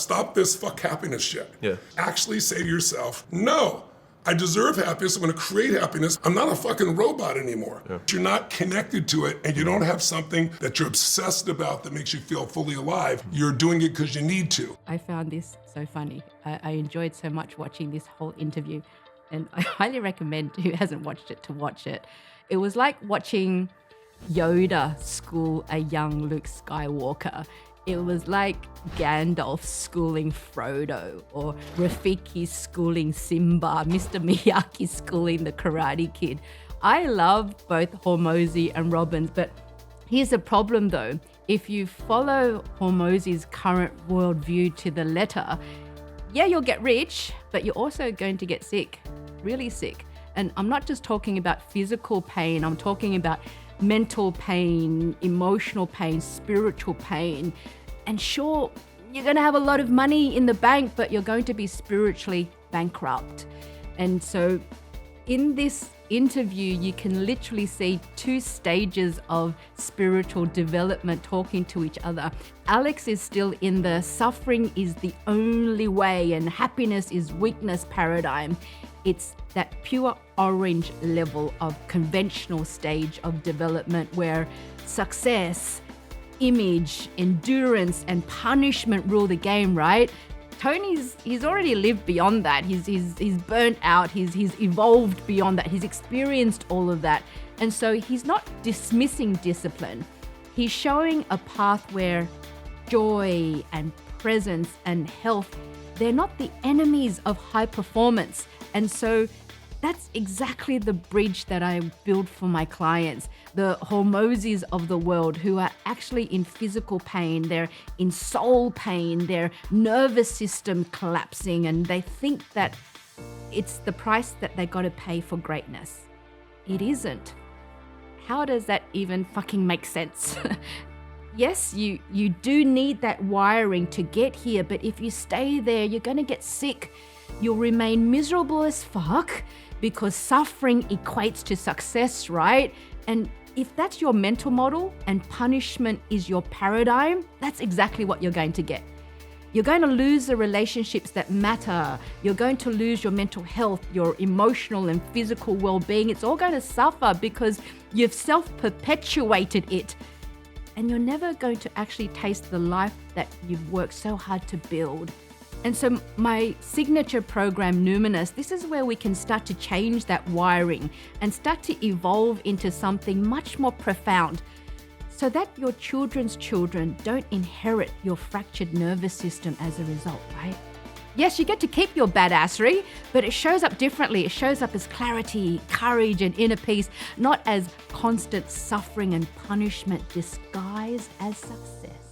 stop this fuck happiness shit. Yeah. Actually say to yourself, no, I deserve happiness. I'm going to create happiness. I'm not a fucking robot anymore. Yeah. You're not connected to it, and you don't have something that you're obsessed about that makes you feel fully alive. You're doing it because you need to. I found this so funny. I enjoyed so much watching this whole interview, and I highly recommend who hasn't watched it to watch it. It was like watching Yoda school a young Luke Skywalker. It was like Gandalf schooling Frodo, or Rafiki schooling Simba, Mr. Miyagi schooling the Karate Kid. I love both Hormozi and Robbins, but here's the problem though. If you follow Hormozi's current worldview to the letter, yeah, you'll get rich, but you're also going to get sick, really sick. And I'm not just talking about physical pain, I'm talking about mental pain, emotional pain, spiritual pain. And sure, you're going to have a lot of money in the bank, but you're going to be spiritually bankrupt. And so in this interview, you can literally see two stages of spiritual development talking to each other. Alex is still in the suffering is the only way and happiness is weakness paradigm. It's that pure orange level of conventional stage of development where success, image, endurance, and punishment rule the game, right? He's already lived beyond that. He's burnt out. He's evolved beyond that. He's experienced all of that. And so he's not dismissing discipline. He's showing a path where joy and presence and health, they're not the enemies of high performance. And so that's exactly the bridge that I build for my clients, the Hormozis of the world who are actually in physical pain, they're in soul pain, their nervous system collapsing, and they think that it's the price that they got to pay for greatness. It isn't. How does that even fucking make sense? Yes, you do need that wiring to get here, but if you stay there, you're going to get sick. You'll remain miserable as fuck because suffering equates to success, right? And if that's your mental model and punishment is your paradigm, that's exactly what you're going to get. You're going to lose the relationships that matter. You're going to lose your mental health, your emotional and physical well-being. It's all going to suffer because you've self-perpetuated it. And you're never going to actually taste the life that you've worked so hard to build. And so my signature program, Numinous, this is where we can start to change that wiring and start to evolve into something much more profound so that your children's children don't inherit your fractured nervous system as a result, right? Yes, you get to keep your badassery, but it shows up differently. It shows up as clarity, courage, and inner peace, not as constant suffering and punishment disguised as success.